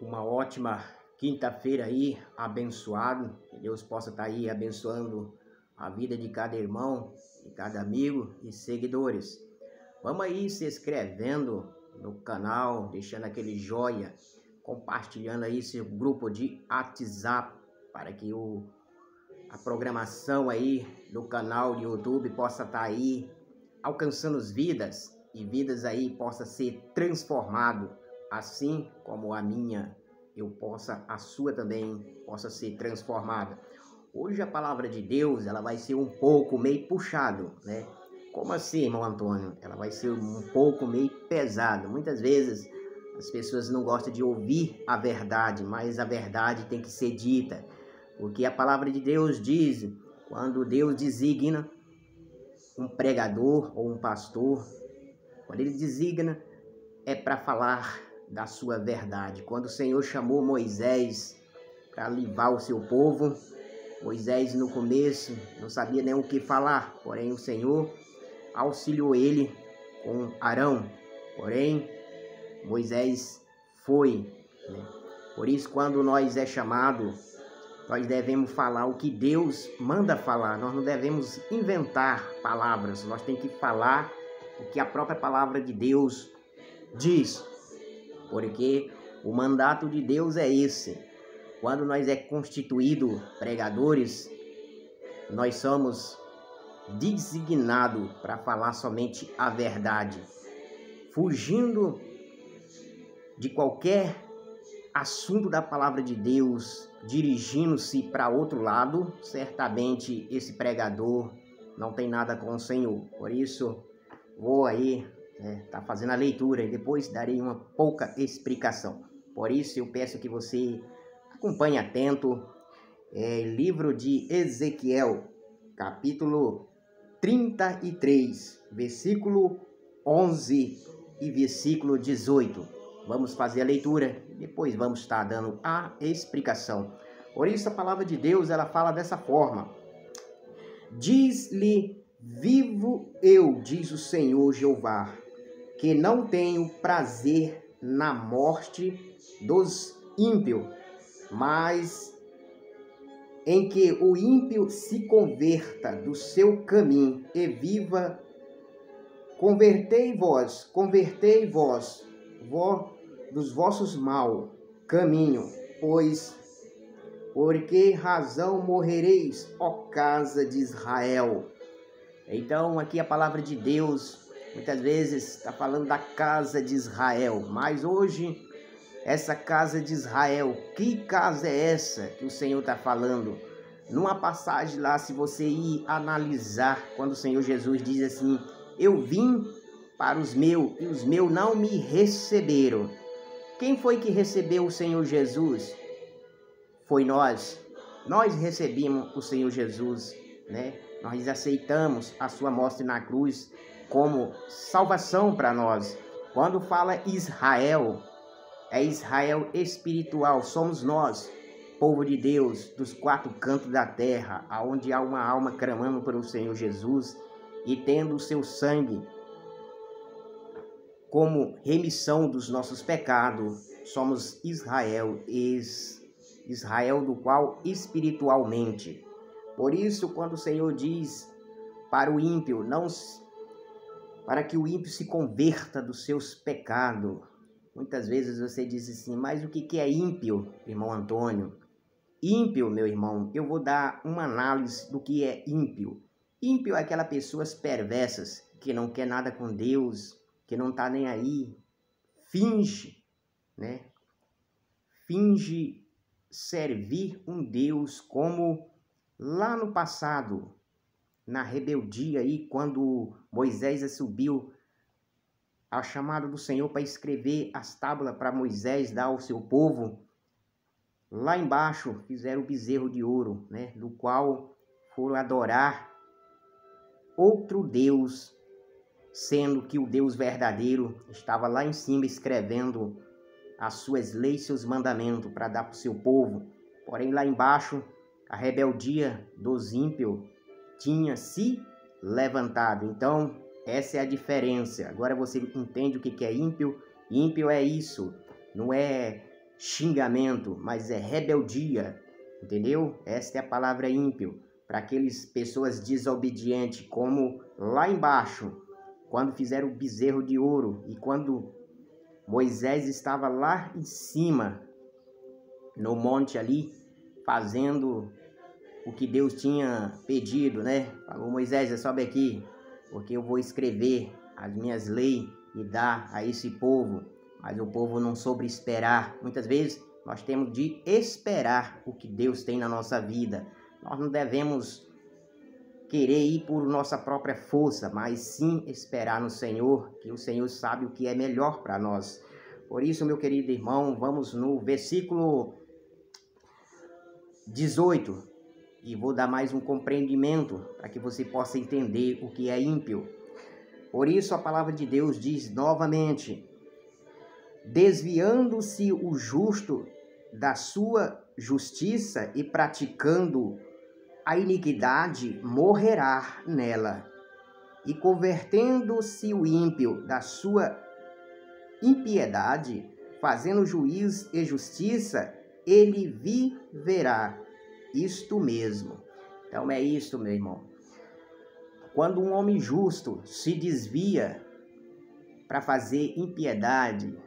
Uma ótima quinta-feira aí, abençoado. Que Deus possa estar aí abençoando a vida de cada irmão, de cada amigo e seguidores. Vamos aí se inscrevendo no canal, deixando aquele joia, compartilhando aí seu grupo de WhatsApp para que a programação aí do canal de YouTube possa estar aí alcançando as vidas e vidas aí possa ser transformado, assim como a minha, a sua também possa ser transformada. Hoje a palavra de Deus, ela vai ser um pouco meio puxado, né? Como assim, irmão Antônio? Ela vai ser um pouco meio pesado. Muitas vezes as pessoas não gostam de ouvir a verdade, mas a verdade tem que ser dita. Porque a palavra de Deus diz, quando Deus designa um pregador ou um pastor, quando ele designa, é para falar da sua verdade. Quando o Senhor chamou Moisés para livrar o seu povo, Moisés no começo não sabia nem o que falar, porém o Senhor auxiliou ele com Arão. Porém, Moisés foi, né? Por isso, quando nós é chamado, nós devemos falar o que Deus manda falar. Nós não devemos inventar palavras. Nós temos que falar o que a própria palavra de Deus diz. Porque o mandato de Deus é esse. Quando nós é constituído pregadores, nós somos designados para falar somente a verdade. Fugindo de qualquer assunto da palavra de Deus, dirigindo-se para outro lado, certamente esse pregador não tem nada com o Senhor. Por isso, vou aí tá fazendo a leitura e depois darei uma pouca explicação. Por isso, eu peço que você acompanhe atento. Livro de Ezequiel, capítulo 33, versículo 11 e versículo 18. Vamos fazer a leitura e depois vamos estar dando a explicação. Por isso a palavra de Deus, ela fala dessa forma. Diz-lhe, vivo eu, diz o Senhor Jeová, que não tenho prazer na morte dos ímpios, mas em que o ímpio se converta do seu caminho e viva. Convertei vós, dos vossos mau caminho, pois por que razão morrereis, ó casa de Israel? Então, aqui a palavra de Deus, muitas vezes está falando da casa de Israel, mas hoje, essa casa de Israel, que casa é essa que o Senhor está falando? Numa passagem lá, se você ir analisar, quando o Senhor Jesus diz assim, eu vim para os meus, e os meus não me receberam. Quem foi que recebeu o Senhor Jesus? Foi nós. Nós recebemos o Senhor Jesus, né? Nós aceitamos a sua morte na cruz como salvação para nós. Quando fala Israel, é Israel espiritual, somos nós, povo de Deus, dos quatro cantos da terra, aonde há uma alma clamando pelo Senhor Jesus e tendo o seu sangue como remissão dos nossos pecados. Somos Israel do qual espiritualmente. Por isso, quando o Senhor diz para o ímpio, para que o ímpio se converta dos seus pecados, muitas vezes você diz assim, mas o que é ímpio, irmão Antônio? Ímpio, meu irmão, eu vou dar uma análise do que é ímpio. Ímpio é aquelas pessoas perversas, que não quer nada com Deus, que não está nem aí, finge, né? Finge servir um Deus como lá no passado, na rebeldia aí, quando Moisés subiu a chamada do Senhor para escrever as tábuas para Moisés dar ao seu povo. Lá embaixo fizeram o bezerro de ouro, né? Do qual foram adorar outro Deus, sendo que o Deus verdadeiro estava lá em cima escrevendo as suas leis, seus mandamentos para dar para o seu povo. Porém, lá embaixo, a rebeldia dos ímpios tinha se levantado. Então, essa é a diferença. Agora você entende o que é ímpio? Ímpio é isso, não é xingamento, mas é rebeldia, entendeu? Esta é a palavra ímpio, para aquelas pessoas desobedientes, como lá embaixo, quando fizeram o bezerro de ouro, e quando Moisés estava lá em cima, no monte ali, fazendo o que Deus tinha pedido, né? Falou: Moisés, sobe aqui, porque eu vou escrever as minhas leis e dar a esse povo. Mas o povo não soube esperar. Muitas vezes nós temos de esperar o que Deus tem na nossa vida. Nós não devemos querer ir por nossa própria força, mas sim esperar no Senhor, que o Senhor sabe o que é melhor para nós. Por isso, meu querido irmão, vamos no versículo 18, e vou dar mais um compreendimento para que você possa entender o que é ímpio. Por isso a palavra de Deus diz novamente: desviando-se o justo da sua justiça e praticando a iniquidade, morrerá nela. E convertendo-se o ímpio da sua impiedade, fazendo juízo e justiça, ele viverá. Isto mesmo. Então é isto, meu irmão. Quando um homem justo se desvia para fazer impiedade,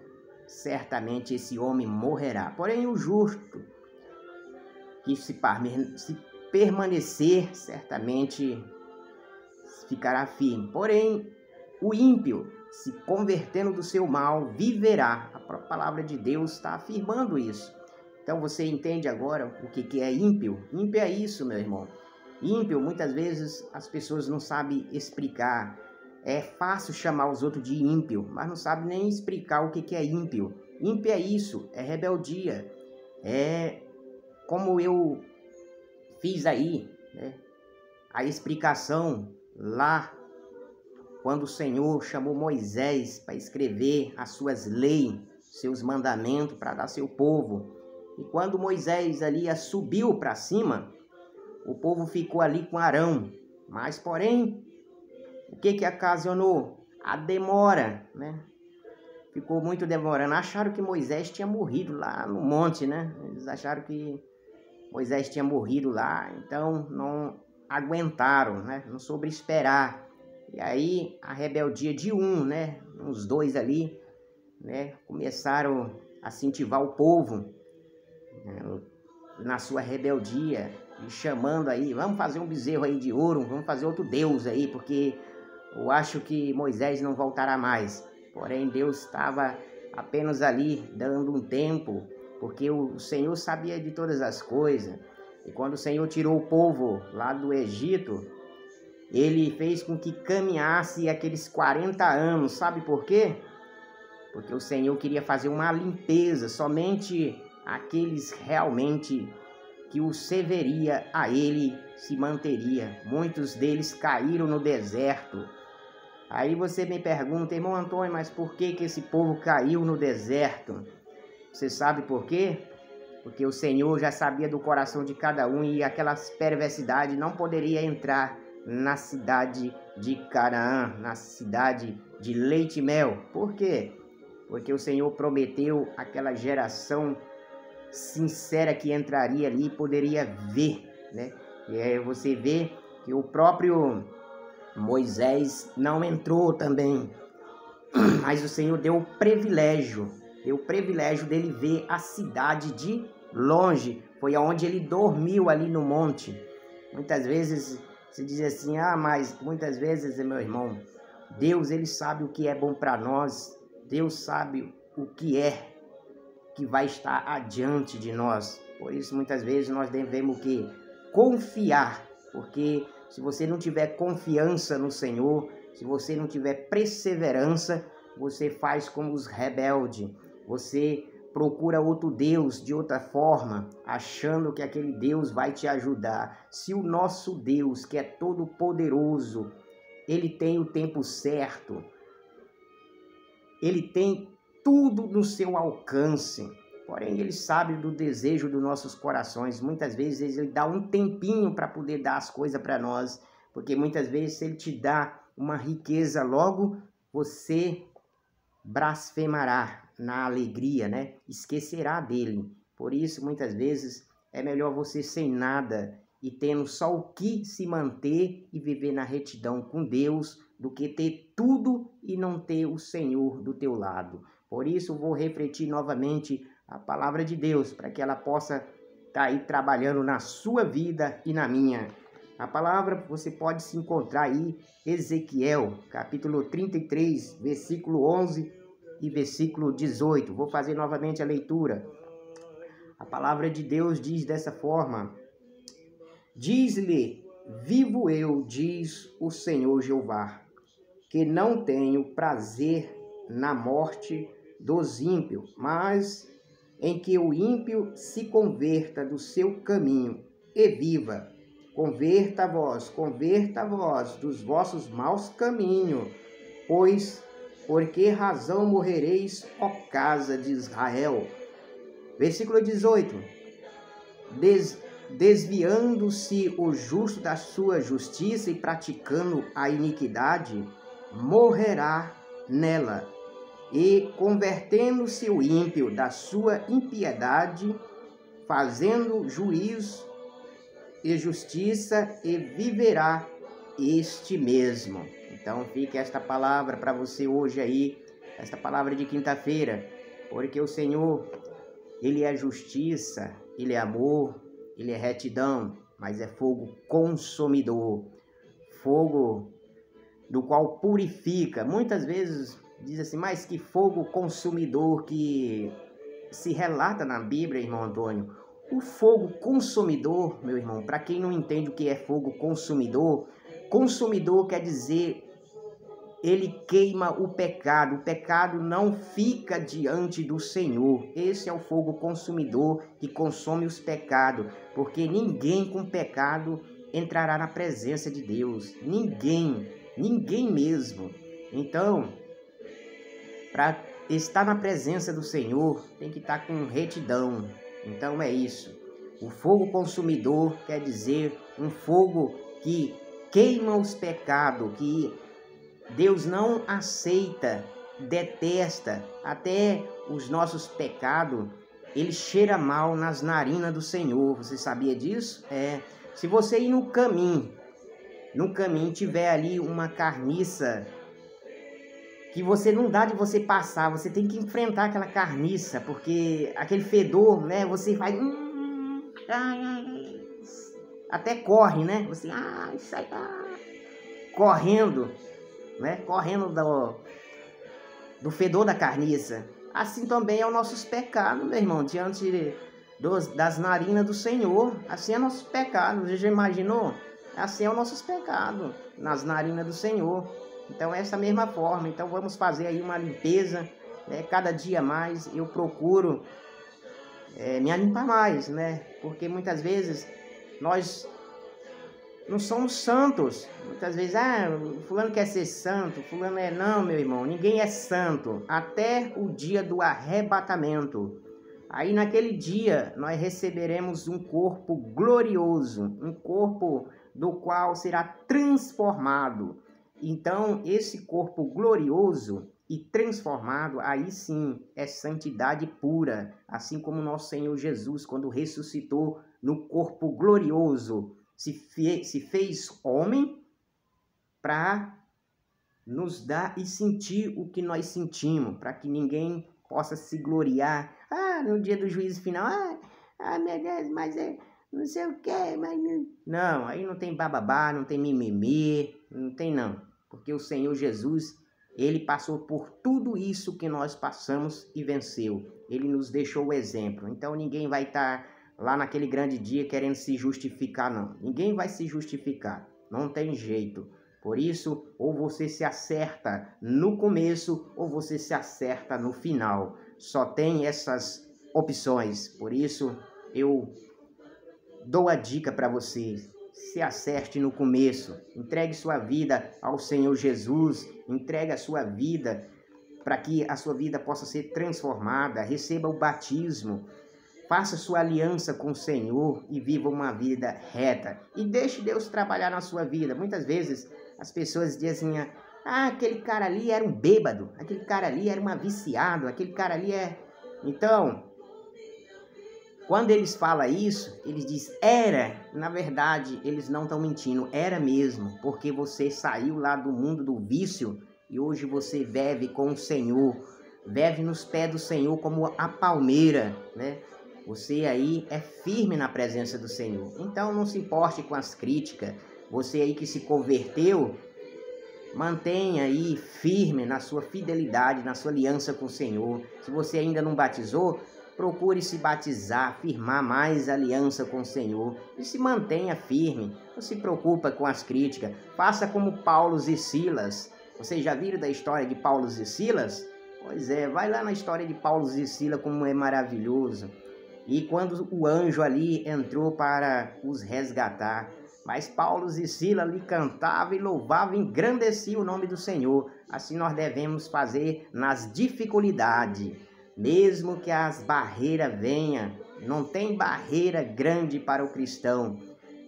certamente esse homem morrerá. Porém, o justo que se permanecer, certamente ficará firme. Porém, o ímpio, se convertendo do seu mal, viverá. A própria palavra de Deus está afirmando isso. Então você entende agora o que é ímpio? Ímpio é isso, meu irmão. Ímpio, muitas vezes as pessoas não sabem explicar. É fácil chamar os outros de ímpio, mas não sabe nem explicar o que é ímpio. Ímpio é isso, é rebeldia. É como eu fiz aí, né? A explicação lá, quando o Senhor chamou Moisés para escrever as suas leis, seus mandamentos para dar ao seu povo. E quando Moisés ali subiu para cima, o povo ficou ali com Arão. Mas, porém, o que ocasionou? A demora, né? Ficou muito demorando. Acharam que Moisés tinha morrido lá no monte, né? Eles acharam que Moisés tinha morrido lá, então não aguentaram, né? Não soube esperar. E aí a rebeldia de né? Uns dois ali, né? Começaram a incentivar o povo, né? Na sua rebeldia, e chamando aí: vamos fazer um bezerro aí de ouro, vamos fazer outro Deus aí, porque eu acho que Moisés não voltará mais. Porém, Deus estava apenas ali dando um tempo, porque o Senhor sabia de todas as coisas. E quando o Senhor tirou o povo lá do Egito, ele fez com que caminhasse aqueles 40 anos. Sabe por quê? Porque o Senhor queria fazer uma limpeza. Somente aqueles realmente que o serviria a ele se manteria. Muitos deles caíram no deserto. Aí você me pergunta: irmão Antônio, mas por que esse povo caiu no deserto? Você sabe por quê? Porque o Senhor já sabia do coração de cada um, e aquelas perversidades não poderia entrar na cidade de Canaã, na cidade de leite e mel. Por quê? Porque o Senhor prometeu aquela geração sincera que entraria ali e poderia ver, né? E aí você vê que o próprio Moisés não entrou também, mas o Senhor deu o privilégio dele ver a cidade de longe. Foi aonde ele dormiu ali no monte. Muitas vezes se diz assim: mas muitas vezes, meu irmão, Deus, ele sabe o que é bom para nós. Deus sabe o que é que vai estar adiante de nós. Por isso, muitas vezes nós devemos que confiar, porque se você não tiver confiança no Senhor, se você não tiver perseverança, você faz como os rebeldes. Você procura outro Deus de outra forma, achando que aquele Deus vai te ajudar. Se o nosso Deus, que é todo poderoso, ele tem o tempo certo, ele tem tudo no seu alcance. Porém, ele sabe do desejo dos nossos corações. Muitas vezes ele dá um tempinho para poder dar as coisas para nós, porque muitas vezes se ele te dá uma riqueza logo, você blasfemará. na alegria, né? Esquecerá dele. Por isso, muitas vezes, é melhor você sem nada e tendo só o que se manter e viver na retidão com Deus, do que ter tudo e não ter o Senhor do teu lado. Por isso, vou refletir novamente a palavra de Deus, para que ela possa estar aí trabalhando na sua vida e na minha. A palavra você pode se encontrar aí, Ezequiel, capítulo 33, versículo 11 e versículo 18. Vou fazer novamente a leitura. A palavra de Deus diz dessa forma: diz-lhe, vivo eu, diz o Senhor Jeová, que não tenho prazer na morte dos ímpios, mas em que o ímpio se converta do seu caminho e viva. Converta vós dos vossos maus caminhos, pois por que razão morrereis, ó casa de Israel? Versículo 18. Desviando-se o justo da sua justiça e praticando a iniquidade, morrerá nela. E convertendo-se o ímpio da sua impiedade, fazendo juízo e justiça, e viverá este mesmo. Então fica esta palavra para você hoje aí, esta palavra de quinta-feira, porque o Senhor, Ele é justiça, Ele é amor, Ele é retidão, mas é fogo consumidor, fogo do qual purifica. Muitas vezes diz assim, mas que fogo consumidor que se relata na Bíblia, irmão Antônio. O fogo consumidor, meu irmão, para quem não entende o que é fogo consumidor, consumidor quer dizer ele queima o pecado não fica diante do Senhor. Esse é o fogo consumidor que consome os pecados, porque ninguém com pecado entrará na presença de Deus, ninguém mesmo. Então, para estar na presença do Senhor, tem que estar com retidão. Então é isso. O fogo consumidor quer dizer um fogo que queima os pecados, que Deus não aceita, detesta. Até os nossos pecados, ele cheira mal nas narinas do Senhor. Você sabia disso? Se você ir no caminho tiver ali uma carniça que você não dá de você passar, você tem que enfrentar aquela carniça, porque aquele fedor, né, você vai até corre, né? Você sai correndo, né? Correndo do fedor da carniça. Assim também é os nossos pecados, meu irmão, diante das narinas do Senhor. Assim é nossos pecados. Você já imaginou? Assim é os nossos pecados nas narinas do Senhor. Então, essa mesma forma. Então, vamos fazer aí uma limpeza, né? Cada dia mais eu procuro me limpar mais, né? Porque muitas vezes nós não somos santos. Muitas vezes, fulano quer ser santo, fulano é... Não, meu irmão, ninguém é santo. Até o dia do arrebatamento. Aí, naquele dia, nós receberemos um corpo glorioso, um corpo do qual será transformado. Então, esse corpo glorioso e transformado, aí sim, é santidade pura. Assim como nosso Senhor Jesus, quando ressuscitou no corpo glorioso, se fez homem para nos dar e sentir o que nós sentimos, para que ninguém possa se gloriar. No dia do juízo final, meu Deus, mas não sei o que, mas não, aí não tem bababá, não tem mimimi, não tem não, porque o Senhor Jesus, ele passou por tudo isso que nós passamos e venceu. Ele nos deixou o exemplo. Então ninguém vai estar lá naquele grande dia querendo se justificar, não. Ninguém vai se justificar, não tem jeito. Por isso, ou você se acerta no começo, ou você se acerta no final. Só tem essas opções. Por isso, eu dou a dica para você. Se acerte no começo. Entregue sua vida ao Senhor Jesus. Entregue a sua vida para que a sua vida possa ser transformada. Receba o batismo. Faça sua aliança com o Senhor e viva uma vida reta. E deixe Deus trabalhar na sua vida. Muitas vezes as pessoas dizem, Ah, aquele cara ali era um bêbado, aquele cara ali era um viciado, aquele cara ali é... Então, quando eles falam isso, eles dizem era. Na verdade, eles não estão mentindo, era mesmo, porque você saiu lá do mundo do vício e hoje você vive com o Senhor, vive nos pés do Senhor como a palmeira, né? Você aí é firme na presença do Senhor. Então não se importe com as críticas. Você aí que se converteu, mantenha aí firme na sua fidelidade, na sua aliança com o Senhor. Se você ainda não batizou, procure se batizar, firmar mais aliança com o Senhor e se mantenha firme. Não se preocupa com as críticas. Faça como Paulo e Silas. Vocês já viram da história de Paulo e Silas? Pois é, vai lá na história de Paulo e Silas como é maravilhoso. E quando o anjo ali entrou para os resgatar, mas Paulo e Silas ali cantavam e louvavam e engrandeciam o nome do Senhor. Assim nós devemos fazer nas dificuldades. Mesmo que as barreiras venham, não tem barreira grande para o cristão.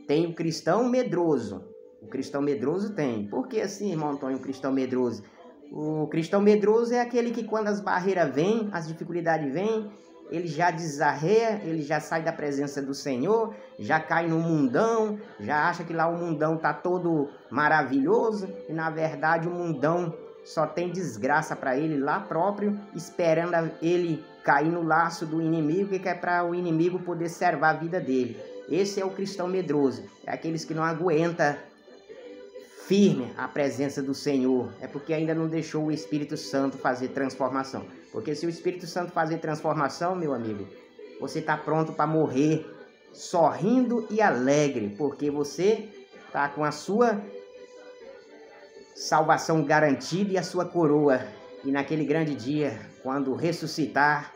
Tem o cristão medroso. O cristão medroso tem. Por que assim, irmão Antônio, o cristão medroso? O cristão medroso é aquele que quando as barreiras vêm, as dificuldades vêm, ele já desarreia, ele já sai da presença do Senhor, já cai no mundão, já acha que lá o mundão tá todo maravilhoso e na verdade o mundão só tem desgraça para ele lá próprio, esperando ele cair no laço do inimigo, que é para o inimigo poder servar a vida dele. Esse é o cristão medroso, é aqueles que não aguenta firme a presença do Senhor, é porque ainda não deixou o Espírito Santo fazer transformação. Porque se o Espírito Santo fazer transformação, meu amigo, você está pronto para morrer sorrindo e alegre, porque você está com a sua salvação garantida e a sua coroa. E naquele grande dia, quando ressuscitar,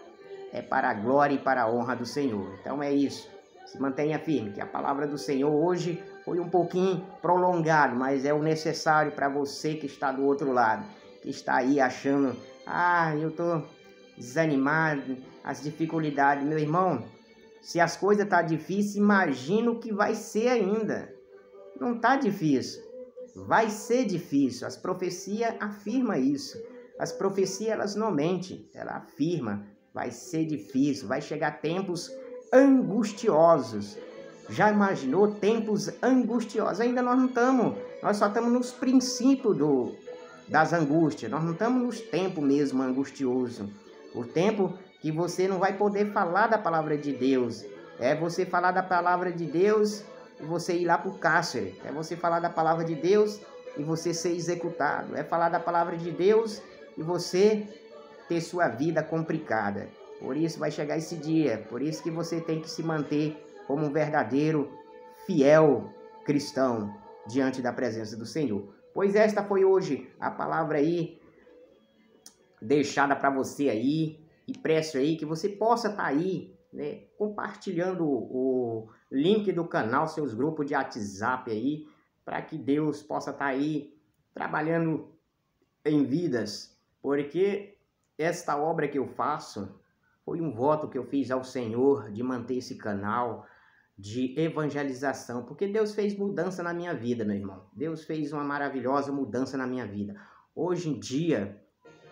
é para a glória e para a honra do Senhor. Então é isso. Se mantenha firme, que a palavra do Senhor hoje foi um pouquinho prolongado, mas é o necessário para você que está do outro lado, que está aí achando, eu estou desanimado, as dificuldades. Meu irmão, se as coisas estão difíceis, imagina o que vai ser ainda. Não está difícil, vai ser difícil. As profecias afirmam isso. As profecias, elas não mentem, ela afirma, vai ser difícil, vai chegar tempos angustiosos. Já imaginou tempos angustiosos? Ainda nós não estamos, nós só estamos nos princípios das angústias, nós não estamos nos tempos mesmo angustiosos. O tempo que você não vai poder falar da palavra de Deus, é você falar da palavra de Deus e você ir lá para o cárcere, é você falar da palavra de Deus e você ser executado, é falar da palavra de Deus e você ter sua vida complicada. Por isso vai chegar esse dia, por isso que você tem que se manter como um verdadeiro, fiel cristão diante da presença do Senhor. Pois esta foi hoje a palavra aí, deixada para você aí, e peço aí que você possa estar aí, né, compartilhando o link do canal, seus grupos de WhatsApp aí, para que Deus possa estar aí trabalhando em vidas, porque esta obra que eu faço foi um voto que eu fiz ao Senhor de manter esse canal de evangelização, porque Deus fez mudança na minha vida, meu irmão. Deus fez uma maravilhosa mudança na minha vida. Hoje em dia,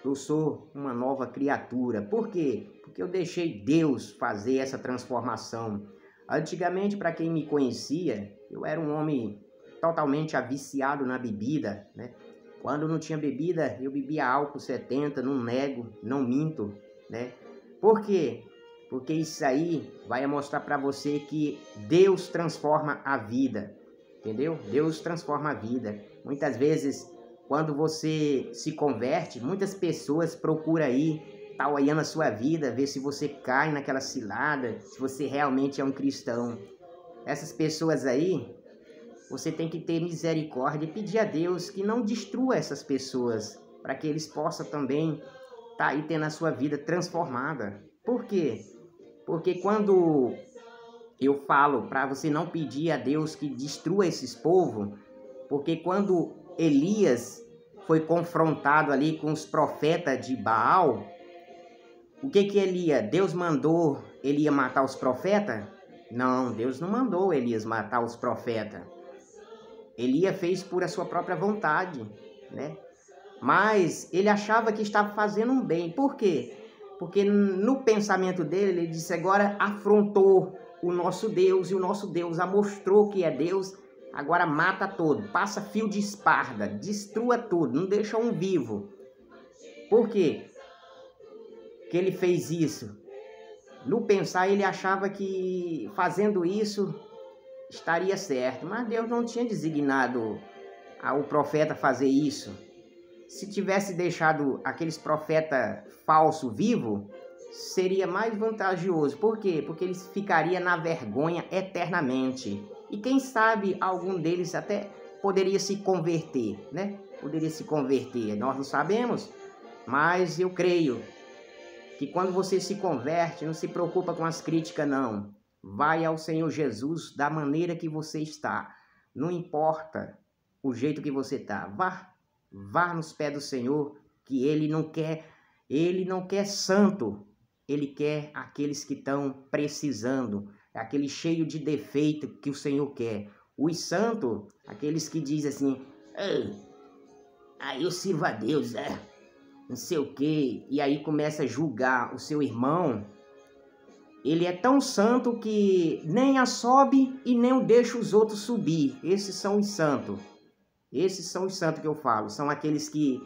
eu sou uma nova criatura. Por quê? Porque eu deixei Deus fazer essa transformação. Antigamente, para quem me conhecia, eu era um homem totalmente viciado na bebida, né? Quando não tinha bebida, eu bebia álcool 70, não nego, não minto, né? Por quê? Porque isso aí vai mostrar para você que Deus transforma a vida, entendeu? Deus transforma a vida. Muitas vezes, quando você se converte, muitas pessoas procuram aí, tá olhando a sua vida, ver se você cai naquela cilada, se você realmente é um cristão. Essas pessoas aí, você tem que ter misericórdia e pedir a Deus que não destrua essas pessoas, para que eles possam também estar aí tendo a sua vida transformada. Por quê? Porque quando eu falo para você não pedir a Deus que destrua esses povos, porque quando Elias foi confrontado ali com os profetas de Baal, o que Elias? Deus mandou Elias matar os profetas? Não, Deus não mandou Elias matar os profetas. Elias fez por a sua própria vontade, né? mas ele achava que estava fazendo um bem. Por quê? Porque no pensamento dele, ele disse, agora afrontou o nosso Deus, e o nosso Deus mostrou que é Deus, agora mata todo, passa fio de espada, destrua tudo, não deixa um vivo. Por quê que ele fez isso? No pensar, ele achava que fazendo isso estaria certo, mas Deus não tinha designado o profeta fazer isso. Se tivesse deixado aqueles profetas falsos vivos, seria mais vantajoso. Por quê? Porque eles ficariam na vergonha eternamente. E quem sabe algum deles até poderia se converter, né? Poderia se converter, nós não sabemos, mas eu creio que quando você se converte, não se preocupa com as críticas, não. Vai ao Senhor Jesus da maneira que você está. Não importa o jeito que você está. Vá nos pés do Senhor, que Ele não quer santo. Ele quer aqueles que estão precisando. É aquele cheio de defeito que o Senhor quer. Os santos, aqueles que dizem assim, eu sirvo a Deus, não sei o quê, e aí começa a julgar o seu irmão. Ele é tão santo que nem a sobe e nem o deixa os outros subir. Esses são os santos. Esses são os santos que eu falo. São aqueles que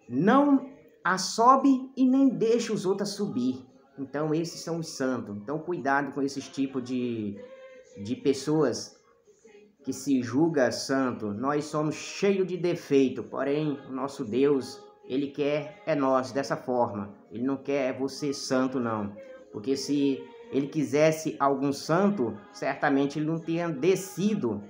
não a sobe e nem deixa os outros subir. Então esses são os santos. Então cuidado com esses tipos de pessoas que se julga santo. Nós somos cheios de defeito, porém o nosso Deus, Ele quer nós dessa forma. Ele não quer você santo, não. Porque se Ele quisesse algum santo, certamente Ele não teria descido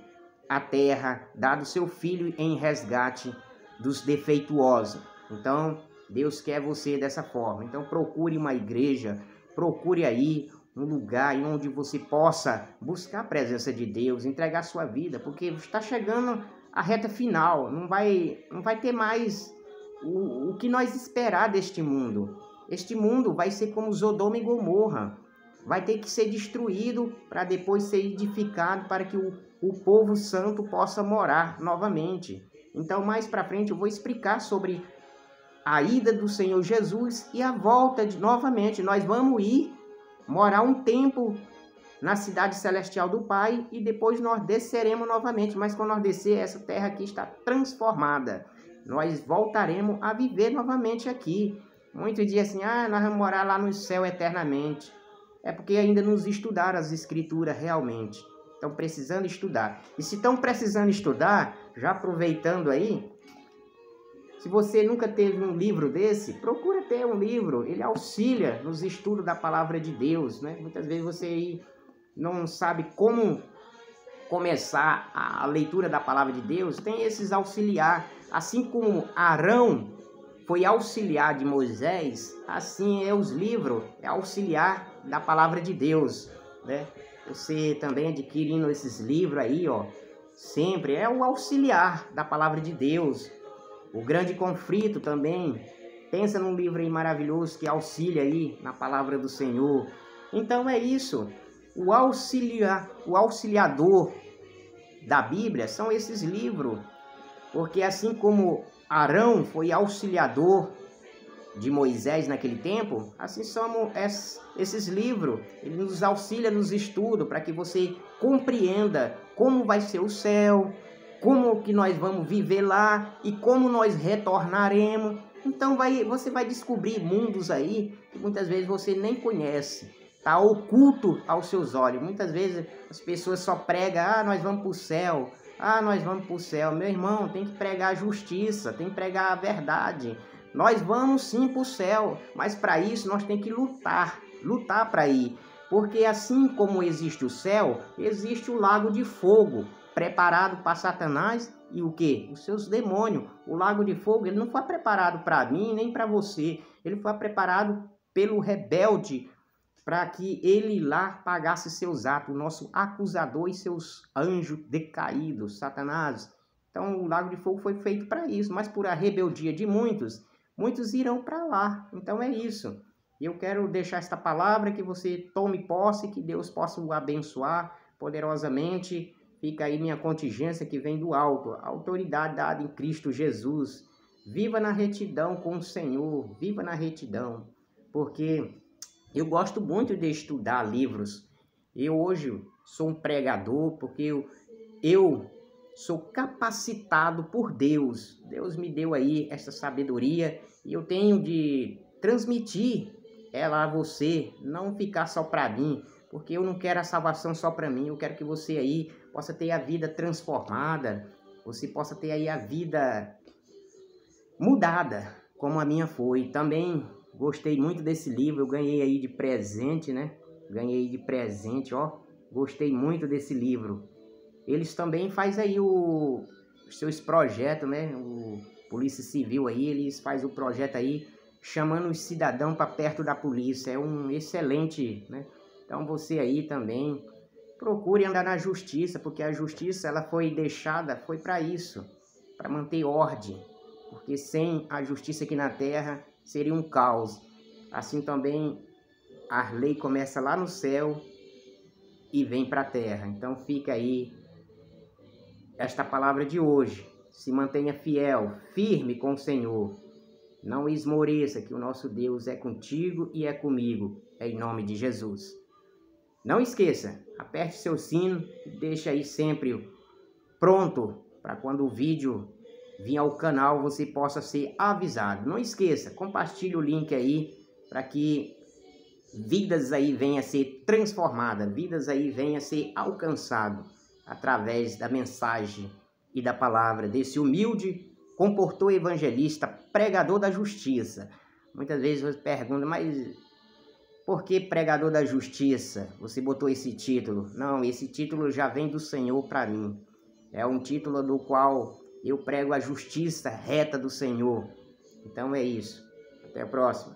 à terra, dado seu Filho em resgate dos defeituosos. Então, Deus quer você dessa forma. Então, procure uma igreja, procure aí um lugar onde você possa buscar a presença de Deus, entregar sua vida, porque está chegando a reta final. Não vai ter mais o que nós esperar deste mundo. Este mundo vai ser como Sodoma e Gomorra. Vai ter que ser destruído para depois ser edificado para que o povo santo possa morar novamente. Então, mais para frente, eu vou explicar sobre a ida do Senhor Jesus e a volta novamente. Nós vamos ir morar um tempo na cidade celestial do Pai e depois nós desceremos novamente. Mas quando nós descer, essa terra aqui está transformada. Nós voltaremos a viver novamente aqui. Muitos dizem assim, nós vamos morar lá no céu eternamente. É porque ainda não estudaram as escrituras realmente. Estão precisando estudar. E se estão precisando estudar, já aproveitando aí, se você nunca teve um livro desse, procura ter um livro. Ele auxilia nos estudos da palavra de Deus, né? Muitas vezes você aí não sabe como começar a leitura da palavra de Deus. Tem esses auxiliar. Assim como Arão foi auxiliar de Moisés, assim é os livros, é auxiliar da palavra de Deus, né? Você também adquirindo esses livros aí, sempre é o auxiliar da palavra de Deus. O Grande Conflito também, pensa num livro aí maravilhoso que auxilia aí na palavra do Senhor. Então é isso, o auxiliador da Bíblia são esses livros, porque assim como Arão foi auxiliador de Moisés naquele tempo, assim somos esses livros. Ele nos auxilia nos estudos para que você compreenda como vai ser o céu, como que nós vamos viver lá e como nós retornaremos. Então você vai descobrir mundos aí que muitas vezes você nem conhece. Está oculto aos seus olhos. Muitas vezes as pessoas só pregam, nós vamos para o céu. Nós vamos para o céu. Meu irmão, tem que pregar a justiça, tem que pregar a verdade. Nós vamos sim para o céu, mas para isso nós temos que lutar para ir. Porque assim como existe o céu, existe o lago de fogo, preparado para Satanás e o quê? Os seus demônios. O lago de fogo, ele não foi preparado para mim nem para você. Ele foi preparado pelo rebelde, para que ele lá pagasse seus atos, o nosso acusador e seus anjos decaídos, Satanás. Então o lago de fogo foi feito para isso, mas por a rebeldia de muitos irão para lá. Então é isso. Eu quero deixar esta palavra, que você tome posse, que Deus possa o abençoar poderosamente. Fica aí minha contingência que vem do alto, a autoridade dada em Cristo Jesus. Viva na retidão com o Senhor, viva na retidão, porque eu gosto muito de estudar livros. Eu hoje sou um pregador porque eu sou capacitado por Deus. Deus me deu aí essa sabedoria e eu tenho de transmitir ela a você, não ficar só para mim, porque eu não quero a salvação só para mim. Eu quero que você aí possa ter a vida transformada, você possa ter aí a vida mudada, como a minha foi. Também gostei muito desse livro, eu ganhei aí de presente, né? Ganhei de presente, ó. Gostei muito desse livro. Eles também fazem aí os seus projetos, né? O Polícia Civil aí, eles fazem o projeto aí, chamando os cidadãos para perto da polícia. É um excelente, né? Então você aí também procure andar na justiça, porque a justiça ela foi deixada, foi para isso, para manter ordem. Porque sem a justiça aqui na terra seria um caos. Assim também a lei começa lá no céu e vem para a terra. Então fica aí esta palavra de hoje. Se mantenha fiel, firme com o Senhor. Não esmoreça, que o nosso Deus é contigo e é comigo, em nome de Jesus. Não esqueça, aperte seu sino e deixe aí sempre pronto para quando o vídeo vir ao canal você possa ser avisado. Não esqueça, compartilhe o link aí para que vidas aí venham a ser transformadas, vidas aí venham a ser alcançadas através da mensagem e da palavra desse humilde comportor evangelista, pregador da justiça. Muitas vezes você pergunta, mas por que pregador da justiça? Você botou esse título? Não, esse título já vem do Senhor para mim. É um título do qual eu prego a justiça reta do Senhor. Então é isso. Até a próxima.